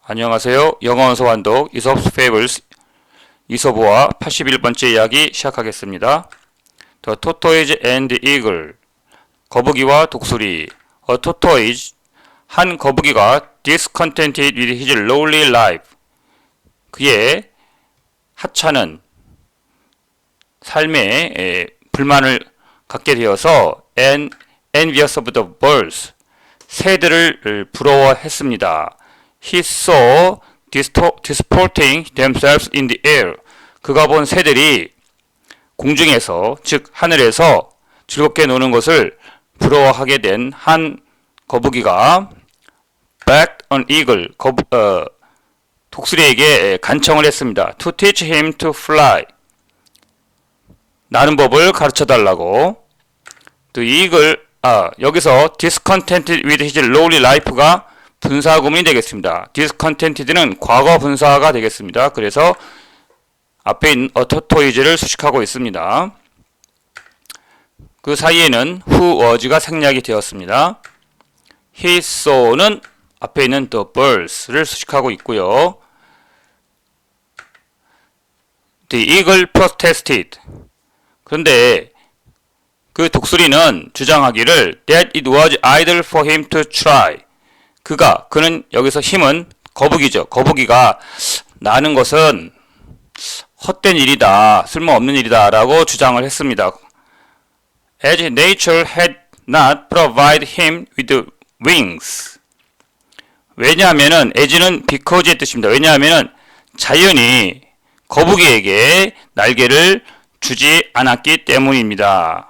안녕하세요. 영어원서 완독 Aesop's Fables 이솝우화 81번째 이야기 시작하겠습니다. The Tortoise and the Eagle 거북이와 독수리. A tortoise 한 거북이가 discontented with his lowly life 그의 하찮은 삶에 불만을 갖게 되어서 and envious of the birds 새들을 부러워했습니다. He saw disporting themselves in the air. 그가 본 새들이 공중에서, 즉 하늘에서 즐겁게 노는 것을 부러워하게 된 한 거북이가 begged an eagle, 독수리에게 간청을 했습니다. To teach him to fly. 나는 법을 가르쳐 달라고. The eagle, 여기서 discontented with his lowly life가 분사구문이 되겠습니다. discontented는 과거 분사가 되겠습니다. 그래서 앞에 있는 a tortoise를 수식하고 있습니다. 그 사이에는 who was가 생략이 되었습니다. he saw는 앞에 있는 the birds를 수식하고 있고요. The eagle protested. 그런데 그 독수리는 주장하기를 that it was idle for him to try. 그는 여기서 힘은 거북이죠. 거북이가 나는 것은 헛된 일이다, 쓸모없는 일이다 라고 주장을 했습니다. As nature had not provided him with wings. 왜냐하면은 as는 because의 뜻입니다. 왜냐하면은 자연이 거북이에게 날개를 주지 않았기 때문입니다.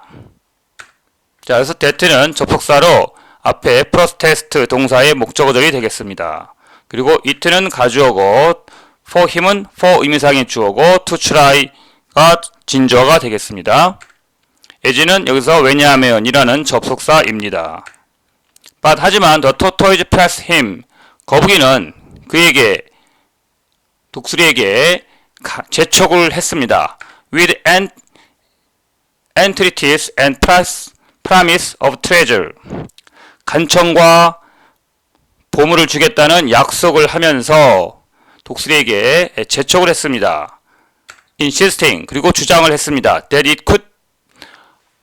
자, 그래서 that는 접속사로 앞에 protest 동사의 목적어절이 되겠습니다. 그리고 it는 가주어고 for him은 for 의미상의 주어고 to try가 진주어가 되겠습니다. as는 여기서 왜냐하면이라는 접속사입니다. But 하지만 the tortoise pressed him. 거북이는 그에게 독수리에게 재촉을 했습니다. With entreaties and promise of treasure. 간청과 보물을 주겠다는 약속을 하면서 독수리에게 재촉을 했습니다. insisting 그리고 주장을 했습니다. that it could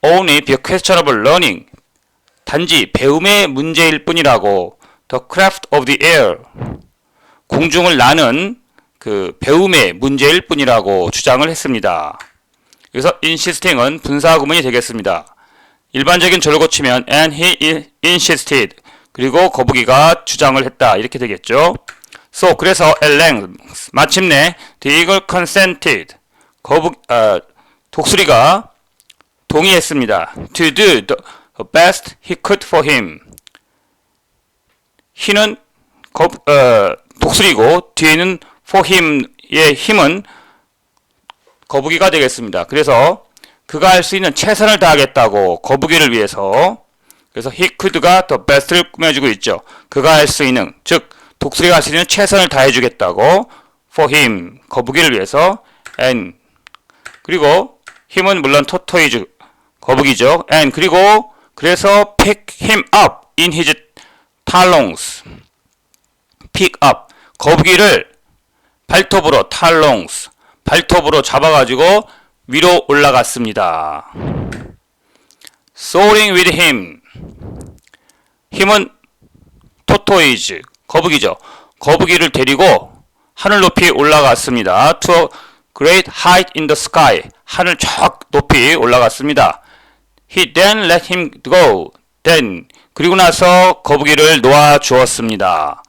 only be a question of learning 단지 배움의 문제일 뿐이라고 the craft of the air 공중을 나는 그 배움의 문제일 뿐이라고 주장을 했습니다. 그래서 insisting은 분사구문이 되겠습니다. 일반적인 절을 고치면 and he insisted 그리고 거북이가 주장을 했다 이렇게 되겠죠. So 그래서 at length 마침내 the eagle consented 독수리가 동의했습니다. To do the best he could for him. he는 독수리고 뒤에는 for him의 힘은 거북이가 되겠습니다. 그래서 그가 할 수 있는 최선을 다하겠다고 거북이를 위해서 그래서 he could가 the best를 꾸며주고 있죠. 그가 할 수 있는 즉 독수리가 할 수 있는 최선을 다해주겠다고 for him 거북이를 위해서 and 그리고 힘은 물론 tortoise 거북이죠. and 그리고 그래서 pick him up in his talons pick up 거북이를 발톱으로 talons 발톱으로 잡아가지고 위로 올라갔습니다. Soaring with him. 힘은 tortoise, 거북이죠. 거북이를 데리고 하늘 높이 올라갔습니다. To a great height in the sky. 하늘 쫙 높이 올라갔습니다. He then let him go. Then 그리고 나서 거북이를 놓아 주었습니다.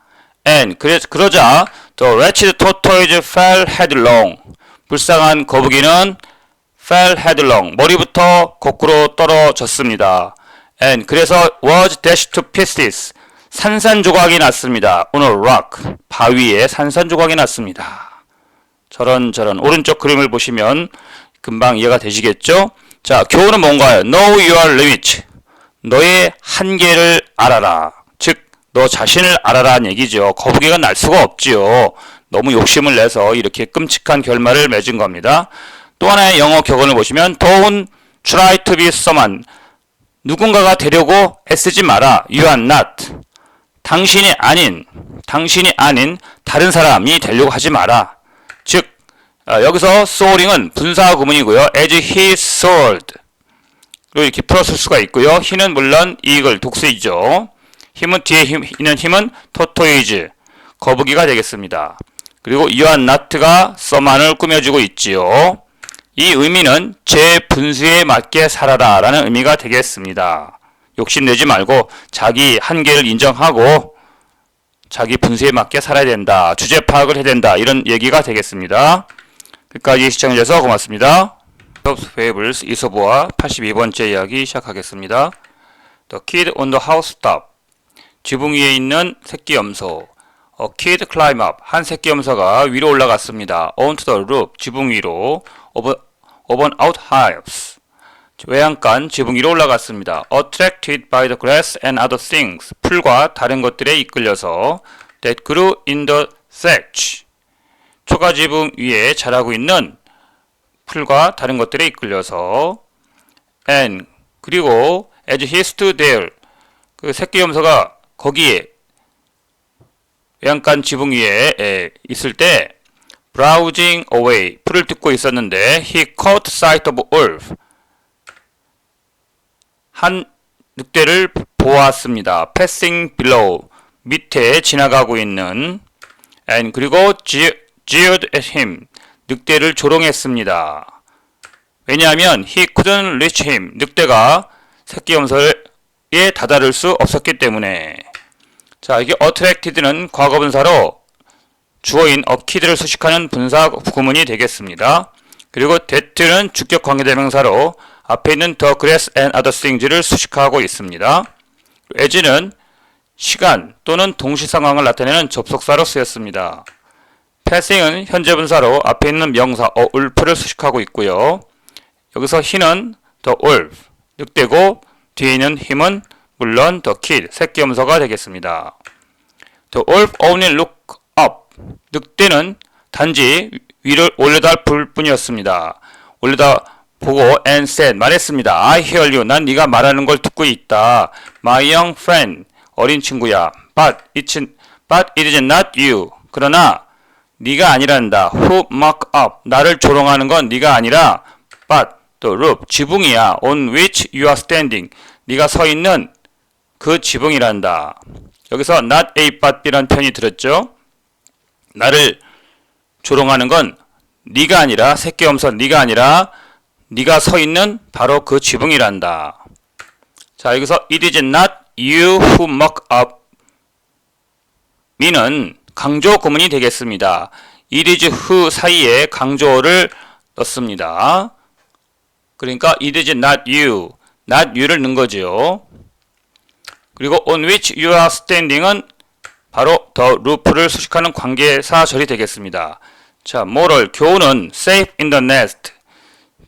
And 그러자 the wretched tortoise fell headlong. 불쌍한 거북이는 fell headlong 머리부터 거꾸로 떨어졌습니다. and 그래서 was dashed to pieces 산산조각이 났습니다. on a rock 바위에 산산조각이 났습니다. 저런 오른쪽 그림을 보시면 금방 이해가 되시겠죠? 자, 교훈은 뭔가요? Know your limit 너의 한계를 알아라. 즉 너 자신을 알아라는 얘기죠. 거북이가 날 수가 없지요. 너무 욕심을 내서 이렇게 끔찍한 결말을 맺은 겁니다. 또 하나의 영어 격언을 보시면 Don't try to be someone 누군가가 되려고 애쓰지 마라. You are not 당신이 아닌 다른 사람이 되려고 하지 마라. 즉 여기서 soaring은 분사 구문이고요. as he soared 로 이렇게 풀었을 수가 있고요. he는 물론 eagle 독수리죠. 힘은 뒤에 있는 힘은 tortoise 거북이가 되겠습니다. 그리고 you are not가 someone을 꾸며주고 있지요. 이 의미는 제 분수에 맞게 살아라 라는 의미가 되겠습니다. 욕심내지 말고 자기 한계를 인정하고 자기 분수에 맞게 살아야 된다. 주제 파악을 해야 된다. 이런 얘기가 되겠습니다. 끝까지 시청해주셔서 고맙습니다. Fables 이소부와 82번째 이야기 시작하겠습니다. The kid on the housetop 지붕 위에 있는 새끼 염소. A kid climb up 한 새끼 염소가 위로 올라갔습니다. onto the roof 지붕 위로 of an outhouse 외양간 지붕 위로 올라갔습니다. attracted by the grass and other things 풀과 다른 것들에 이끌려서 that grew in the thatch 초가 지붕 위에 자라고 있는 풀과 다른 것들에 이끌려서 and 그리고 as he stood there 그 새끼 염소가 거기에 외양간 지붕 위에 있을 때 browsing away 풀을 뜯고 있었는데 he caught sight of wolf 한 늑대를 보았습니다. passing below 밑에 지나가고 있는 and 그리고 jeered at him 늑대를 조롱했습니다. 왜냐하면 he couldn't reach him 늑대가 새끼 염소에 다다를 수 없었기 때문에 자 이게 attracted는 과거분사로 주어인 a kid를 수식하는 분사 구문이 되겠습니다. 그리고 that는 주격 관계대명사로 앞에 있는 the grass and other things를 수식하고 있습니다. as는 시간 또는 동시 상황을 나타내는 접속사로 쓰였습니다. passing은 현재 분사로 앞에 있는 명사 a wolf를 수식하고 있고요. 여기서 he는 the wolf, 늑대고 뒤에 있는 him은 물론 the kid, 새끼 염소가 되겠습니다. The wolf only looked up, 늑대는 단지 위를 올려다 볼 뿐이었습니다. 올려다 보고 and said, 말했습니다. I hear you, 난 네가 말하는 걸 듣고 있다. My young friend, 어린 친구야. But it is not you. 그러나 네가 아니란다. Who mock up, 나를 조롱하는 건 네가 아니라 but the roof, 지붕이야. On which you are standing, 네가 서 있는 그 지붕이란다. 여기서 not A but B라는 표현이 들었죠. 나를 조롱하는 건 네가 아니라 새끼 염소 네가 아니라 네가 서 있는 바로 그 지붕이란다. 자 여기서 it is not you who mock up me는 강조 구문이 되겠습니다. it is who 사이에 강조를 넣습니다. 그러니까 it is not you를 넣은 거죠. 그리고 on which you are standing은 바로 the roof를 수식하는 관계사절이 되겠습니다. 자, moral 교훈은 safe in the nest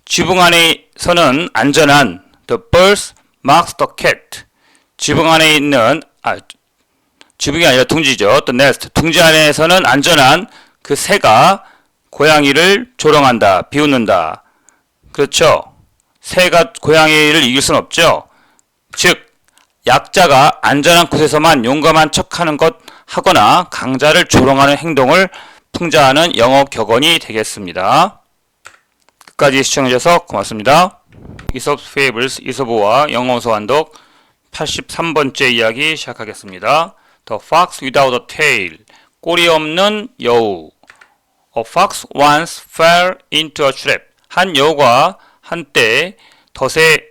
지붕 안에서는 안전한 the bird marks the cat 지붕 안에 있는 지붕이 아니라 둥지죠. the nest 둥지 안에서는 안전한 그 새가 고양이를 조롱한다, 비웃는다. 그렇죠. 새가 고양이를 이길 순 없죠. 즉 약자가 안전한 곳에서만 용감한 척하는 것 하거나 강자를 조롱하는 행동을 풍자하는 영어 격언이 되겠습니다. 끝까지 시청해주셔서 고맙습니다. 이솝 페이블스 이솝어와 영어 소환독 83번째 이야기 시작하겠습니다. The fox without a tail 꼬리 없는 여우. A fox once fell into a trap. 한 여우가 한때 덫에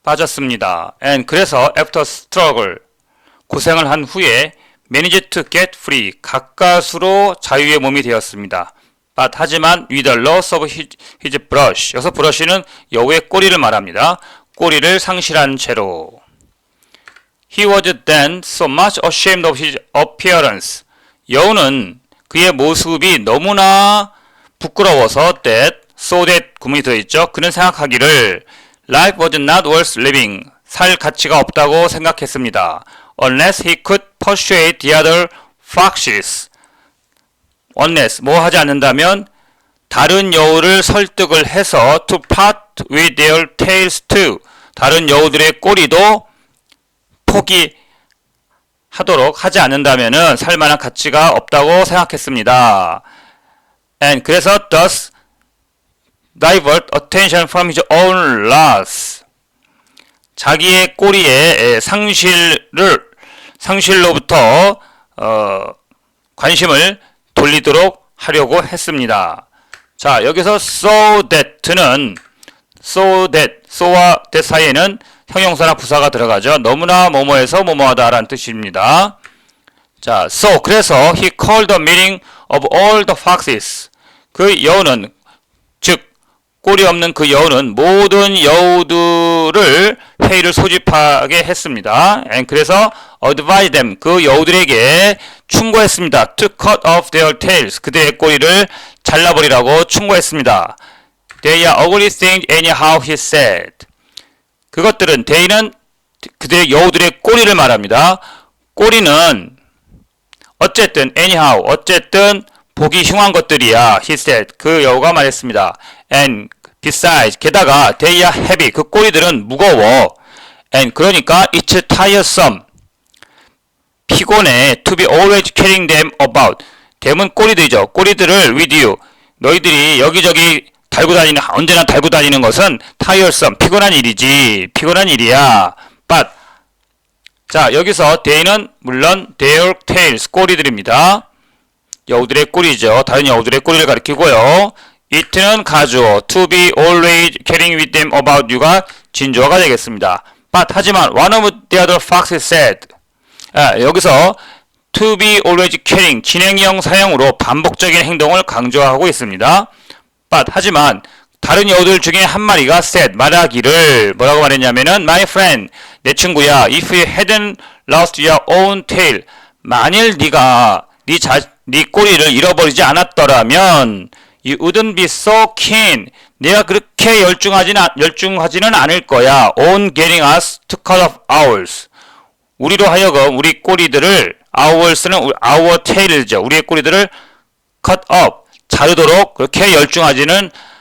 빠졌습니다. And 그래서 after struggle 고생을 한 후에 managed to get free 가까스로 자유의 몸이 되었습니다. But 하지만 with the loss of his brush 여기서 브러쉬는 여우의 꼬리를 말합니다. 꼬리를 상실한 채로 He was then so much ashamed of his appearance 여우는 그의 모습이 너무나 부끄러워서 so that 구문이 들어있죠. 그는 생각하기를 Life was not worth living. 살 가치가 없다고 생각했습니다. Unless he could persuade the other foxes. Unless, 뭐 하지 않는다면 다른 여우를 설득을 해서 to part with their tails too. 다른 여우들의 꼬리도 하도록 하지 않는다면은 살만한 가치가 없다고 생각했습니다. And 그래서 thus divert attention from his own loss. 자기의 꼬리의 상실로부터 관심을 돌리도록 하려고 했습니다. 자, 여기서 so that는 so that, so와 that 사이에는 형용사나 부사가 들어가죠. 너무나 뭐뭐해서 뭐뭐하다라는 뜻입니다. 자, so 그래서 he called the meeting of all the foxes. 그 여우는 즉 꼬리 없는 그 여우는 모든 여우들을 회의를 소집하게 했습니다. And 그래서 advised them 그 여우들에게 충고했습니다. To cut off their tails 그들의 꼬리를 잘라버리라고 충고했습니다. They are ugly things anyhow, he said. 그것들은 they는 그들의 여우들의 꼬리를 말합니다. 꼬리는 어쨌든 anyhow 어쨌든 보기 흉한 것들이야. He said. 그 여우가 말했습니다. And besides 게다가 they are heavy 그 꼬리들은 무거워. And 그러니까 it's tiresome 피곤해. To be always carrying them about. them은 꼬리들이죠. 꼬리들을 with you. 너희들이 여기저기 언제나 달고 다니는 것은 tiresome, 피곤한 일이지. 피곤한 일이야. But, 자, 여기서 they는 물론 their tails, 꼬리들입니다. 여우들의 꼬리죠. 다른 여우들의 꼬리를 가리키고요. it는 가주어, to be always carrying with them about you가 진주어가 되겠습니다. But, 하지만 one of the other foxes said. 여기서 to be always carrying, 진행형 사용으로 반복적인 행동을 강조하고 있습니다. But, 하지만 다른 여우들 중에 한 마리가 said, 말하기를 뭐라고 말했냐면은 my friend, 내 친구야, if you hadn't lost your own tail, 만일 네가 네 꼬리를 잃어버리지 않았더라면 you wouldn't be so keen, 내가 그렇게 열중하지는 않을 거야. on getting us to cut off ours, 우리로 하여금 우리 꼬리들을 ours는 our tail이죠. 우리의 꼬리들을 cut off, 자르도록 그렇게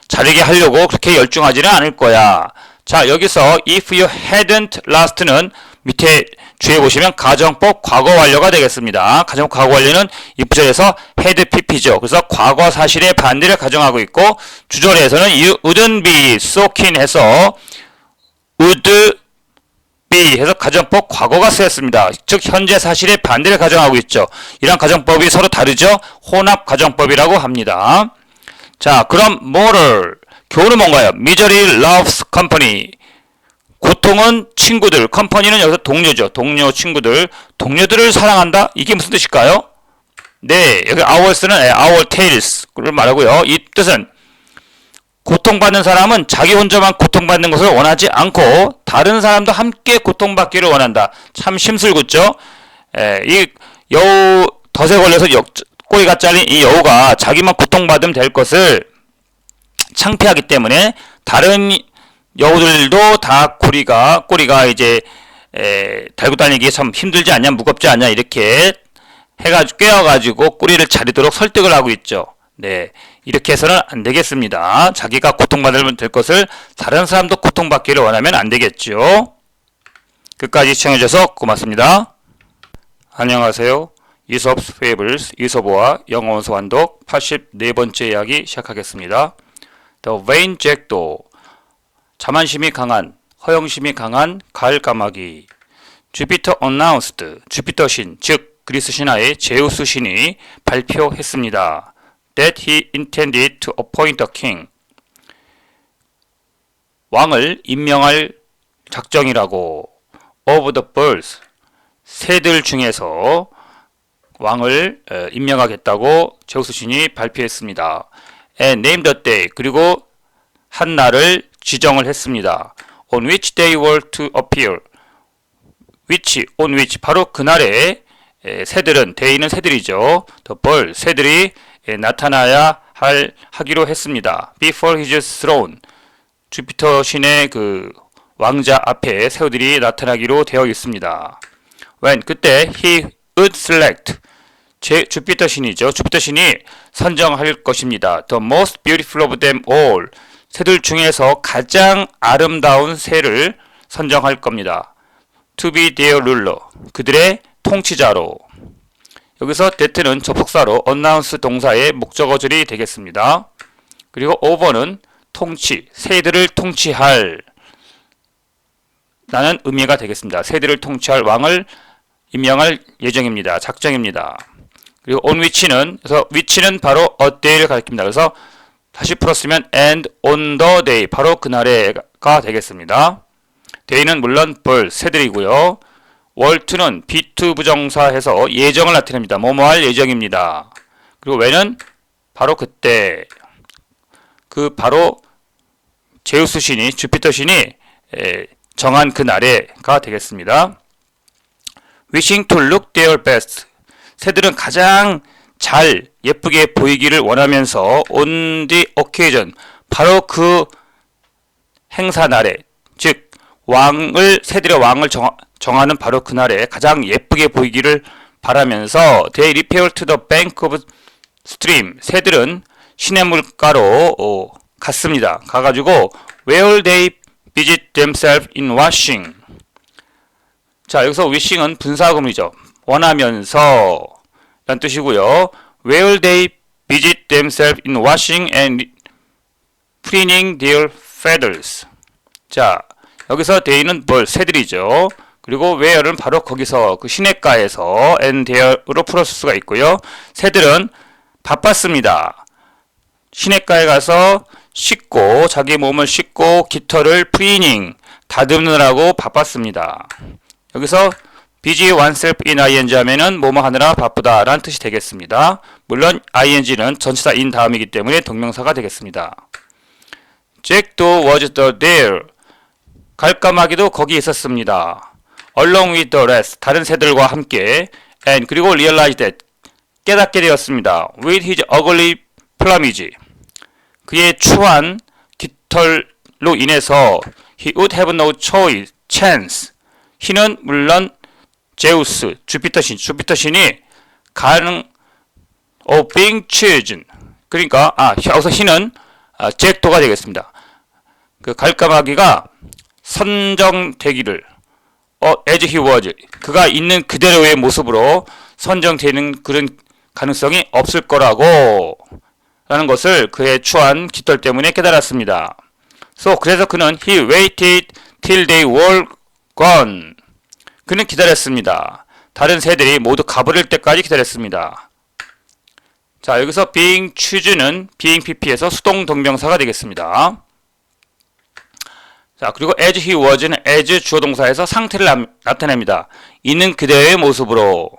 자르게 하려고 그렇게 열중하지는 않을 거야. 자, 여기서 if you hadn't lost는 밑에 주에 보시면 가정법 과거 완료가 되겠습니다. 가정법 과거 완료는 이 부절에서 had pp죠. 그래서 과거 사실의 반대를 가정하고 있고 주절에서는 you wouldn't be so keen 해서 would be 해서 가정법 과거가 쓰였습니다. 즉 현재 사실의 반대를 가정하고 있죠. 이런 가정법이 서로 다르죠. 혼합 가정법이라고 합니다. 자, 그럼 moral 교훈은 뭔가요? Misery loves company. 고통은 친구들, 컴퍼니는 여기서 동료죠. 동료, 친구들. 동료들을 사랑한다? 이게 무슨 뜻일까요? 네, 여기 ours는 our tails를 말하고요. 이 뜻은 고통받는 사람은 자기 혼자만 고통받는 것을 원하지 않고 다른 사람도 함께 고통받기를 원한다. 참 심술궂죠? 이 여우 덫에 걸려서 꼬리가 잘린 이 여우가 자기만 고통받으면 될 것을 창피하기 때문에 다른 여우들도 다 꼬리가 이제 달고 다니기 참 힘들지 않냐, 무겁지 않냐 이렇게 해가지고 꿰어가지고 꼬리를 자르도록 설득을 하고 있죠. 네, 이렇게 해서는 안 되겠습니다. 자기가 고통받으면 될 것을 다른 사람도 고통받기를 원하면 안 되겠죠. 끝까지 시청해주셔서 고맙습니다. 안녕하세요. 이솝스 페이블스 이솝어와 영어 원서 완독 84번째 이야기 시작하겠습니다. The vain jackdaw, 자만심이 강한, 허영심이 강한 가을 까마귀. Jupiter announced, 주피터 신, 즉 그리스 신화의 제우스 신이 발표했습니다. That he intended to appoint a king, 왕을 임명할 작정이라고. Of the birds, 새들 중에서 왕을 임명하겠다고 제우스 신이 발표했습니다. And named the day, 그리고 한 날을 지정을 했습니다. On which they were to appear, on which, 바로 그날에 새들은, day는 새들이죠. The birds, 새들이 나타나야 하기로 했습니다. Before his throne, 주피터 신의 그 왕자 앞에 새우들이 나타나기로 되어 있습니다. When, 그때 he would select, 주피터 신이죠. 주피터 신이 선정할 것입니다. The most beautiful of them all, 새들 중에서 가장 아름다운 새를 선정할 겁니다. To be their ruler, 그들의 통치자로. 여기서 that는 접속사로 announce 동사의 목적어절이 되겠습니다. 그리고 over는 통치, 새들을 통치할 라는 의미가 되겠습니다. 새들을 통치할 왕을 임명할 예정입니다. 작정입니다. 그리고 on which는, 그래서 which는 바로 a day를 가리킵니다. 그래서 다시 풀었으면 and on the day, 바로 그날에가 되겠습니다. day는 물론 벌, 새들이고요. 월투는 be2 부정사해서 예정을 나타냅니다. 뭐뭐 할 예정입니다. 그리고 when은 바로 그때, 그 바로 제우스 신이, 주피터 신이 정한 그날에가 되겠습니다. wishing to look their best. 새들은 가장 잘 예쁘게 보이기를 원하면서 on the occasion, 바로 그 행사 날에, 즉 새들의 왕을 정하는 바로 그날에 가장 예쁘게 보이기를 바라면서 they repair to the bank of stream. 새들은 시냇물가로 갔습니다. 가가지고 where they visit themselves in washing. 자, 여기서 wishing은 분사구문이죠. 원하면서 라는 뜻이고요. where they visit themselves in washing and preening their feathers. 자, 여기서 they는 새들이죠. 그리고 where는 바로 거기서 그 시냇가에서 and there로 풀었을 수가 있고요. 새들은 바빴습니다. 시냇가에 가서 씻고, 자기 몸을 씻고 깃털을 preening, 다듬느라고 바빴습니다. 여기서 busy oneself in ing 하면은 뭐뭐 하느라 바쁘다 라는 뜻이 되겠습니다. 물론 ing는 전치사 in 다음이기 때문에 동명사가 되겠습니다. Jack도 was there. 갈까마귀도 거기 있었습니다. Along with the rest. 다른 새들과 함께. And 그리고 realized that. 깨닫게 되었습니다. With his ugly plumage. 그의 추한 깃털로 인해서 he would have no chance. he는 물론 제우스, 주피터 신이 of being chosen. 그러니까 여기서 he는 잭도가 되겠습니다. 그 갈까마귀가 선정되기를 as he was, 그가 있는 그대로의 모습으로 선정되는 그런 가능성이 없을 거라고 라는 것을 그의 추한 깃털 때문에 깨달았습니다. 그래서 그는 he waited till they were gone. 그는 기다렸습니다. 다른 새들이 모두 가버릴 때까지 기다렸습니다. 자, 여기서 being choosen는 being pp에서 수동 동명사가 되겠습니다. 자, 그리고 as he was는 as 주어 동사에서 상태를 나타냅니다. 있는 그대의 모습으로.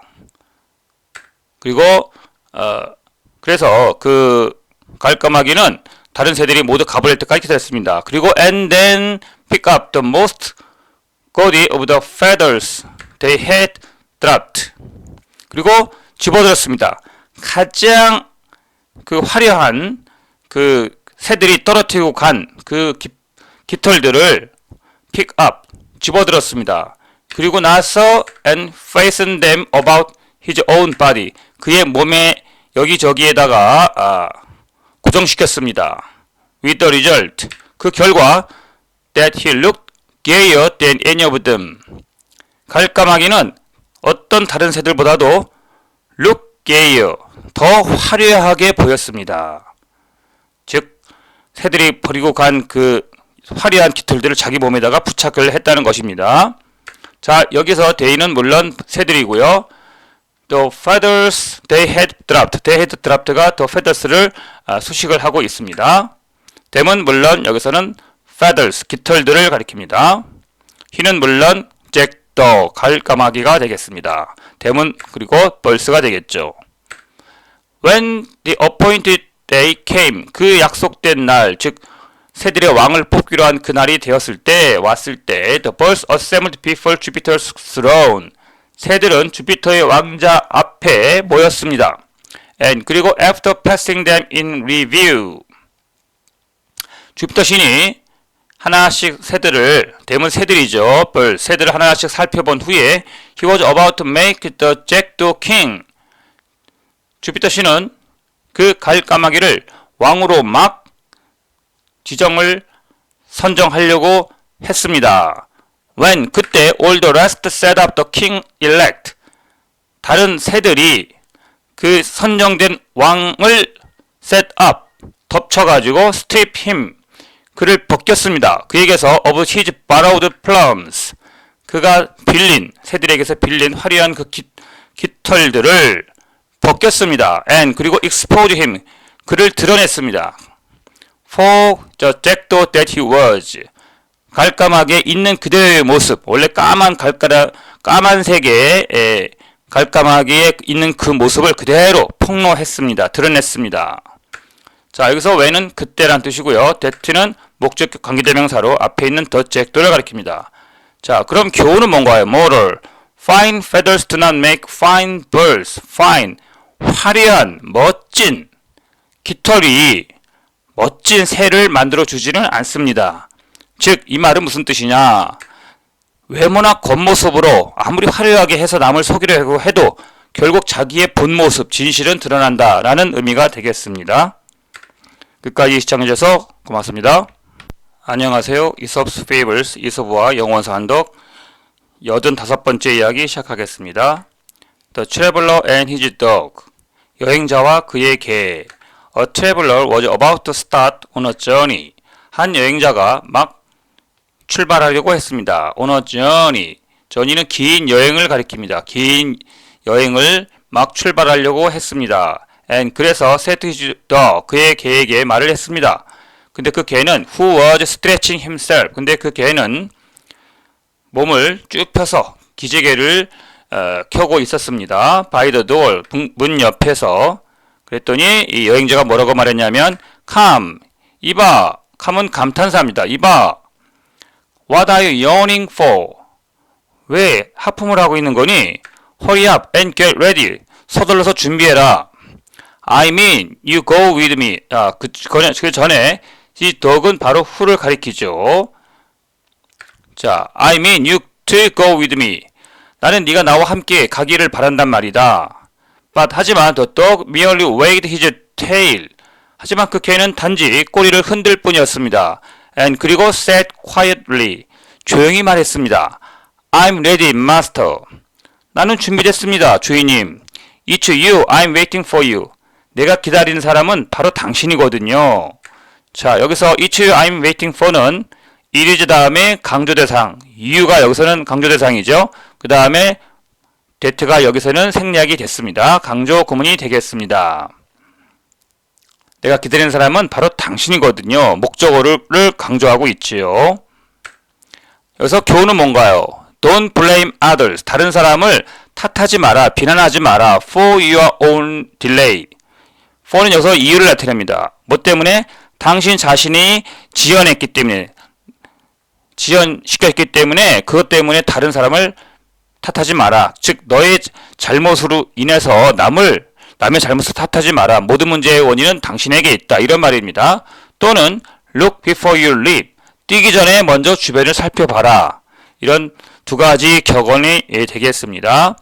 그리고 그래서 그 갈까마귀는 다른 새들이 모두 가버릴 때까지 기다렸습니다. 그리고 and then pick up the most gaudy of the feathers they had dropped. 그리고 집어들었습니다. 가장 그 화려한 그 새들이 떨어뜨리고 간 그 깃털들을 pick up, 집어들었습니다. 그리고 나서 and fasten them about his own body. 그의 몸에 여기저기에다가 고정시켰습니다. With the result, 그 결과 that he looked gayer than any of them. 갈까마귀는 어떤 다른 새들보다도 look gayer, 더 화려하게 보였습니다. 즉 새들이 버리고 간 그 화려한 깃털들을 자기 몸에다가 부착을 했다는 것입니다. 자, 여기서 they는 물론 새들이고요. The feathers they had dropped. They had dropped가 the feathers를 수식을 하고 있습니다. them은 물론 여기서는 feathers, 깃털들을 가리킵니다. he는 물론 잭더, 갈까마귀가 되겠습니다. them은 그리고 벌스가 되겠죠. When the appointed day came, 그 약속된 날, 즉 새들의 왕을 뽑기로 한 그날이 되었을 때, 왔을 때, the birds assembled before Jupiter's throne. 새들은 주피터의 왕자 앞에 모였습니다. And 그리고 after passing them in review, 주피터 신이 하나씩 새들을, them은 새들이죠. 새들을 하나씩 살펴본 후에 he was about to make the jackdaw king. 주피터 신은 그 갈까마귀를 왕으로 막 선정하려고 했습니다. When 그때 all the rest set up the king elect. 다른 새들이 그 선정된 왕을 set up, 덮쳐가지고 strip him, 그를 벗겼습니다. 그에게서 of his borrowed plumes, 그가 빌린, 새들에게서 빌린 화려한 그 깃털들을 벗겼습니다. and 그리고 exposed him, 그를 드러냈습니다. for the jackdaw that he was, 갈감하게 있는 그대의 모습, 원래 까만색의 갈감하게 있는 그 모습을 그대로 폭로했습니다. 드러냈습니다. 자, 여기서 when은 그때란 뜻이고요. that는 목적 관계대명사로 앞에 있는 the jackdaw를 가리킵니다. 자, 그럼 교훈은 뭔가요? moral, fine feathers do not make fine birds. fine, 화려한, 멋진 깃털이 멋진 새를 만들어 주지는 않습니다. 즉, 이 말은 무슨 뜻이냐? 외모나 겉모습으로 아무리 화려하게 해서 남을 속이려고 해도 결국 자기의 본 모습, 진실은 드러난다 라는 의미가 되겠습니다. 끝까지 시청해주셔서 고맙습니다. 안녕하세요. 이솝스 페이블스, 이솝과 영원사 한독 85번째 이야기 시작하겠습니다. The Traveler and His Dog, 여행자와 그의 개. A traveler was about to start on a journey. 한 여행자가 막 출발하려고 했습니다. on a journey. journey는 긴 여행을 가리킵니다. 긴 여행을 막 출발하려고 했습니다. and 그래서 said to his dog, 그의 개에게 말을 했습니다. 근데 그 개는 who was stretching himself. 근데 그 개는 몸을 쭉 펴서 기지개를 켜고 있었습니다. by the door, 문 옆에서. 그랬더니 이 여행자가 뭐라고 말했냐면 come, 이봐. come은 감탄사입니다. 이봐. What are you yawning for? 왜 하품을 하고 있는 거니? Hurry up and get ready. 서둘러서 준비해라. I mean, you go with me. 그 전에 이 dog은 바로 who를 가리키죠. 자, I mean, you to go with me. 나는 네가 나와 함께 가기를 바란단 말이다. But 하지만 the dog merely wagged his tail. 하지만 그 개는 단지 꼬리를 흔들 뿐이었습니다. and 그리고 said quietly, 조용히 말했습니다. I'm ready, master. 나는 준비됐습니다, 주인님. It's you, I'm waiting for you. 내가 기다리는 사람은 바로 당신이거든요. 자, 여기서 It's you, I'm waiting for는 it is 다음에 강조대상, you가 여기서는 강조대상이죠. 그 다음에 that가 여기서는 생략이 됐습니다. 강조 구문이 되겠습니다. 내가 기다리는 사람은 바로 당신이거든요. 목적어를 강조하고 있지요. 여기서 교훈은 뭔가요? Don't blame others. 다른 사람을 탓하지 마라, 비난하지 마라. For your own delay. for는 여기서 이유를 나타냅니다. 뭐 때문에? 당신 자신이 지연했기 때문에, 지연시켰기 때문에, 그것 때문에 다른 사람을 탓하지 마라. 즉, 너의 잘못으로 인해서 남의 잘못을 탓하지 마라. 모든 문제의 원인은 당신에게 있다. 이런 말입니다. 또는 look before you leap. 뛰기 전에 먼저 주변을 살펴봐라. 이런 두 가지 격언이 되겠습니다.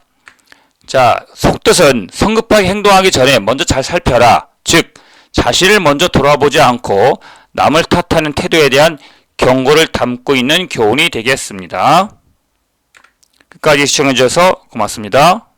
자, 속뜻은 성급하게 행동하기 전에 먼저 잘 살펴라. 즉, 자신을 먼저 돌아보지 않고 남을 탓하는 태도에 대한 경고를 담고 있는 교훈이 되겠습니다. 끝까지 시청해주셔서 고맙습니다.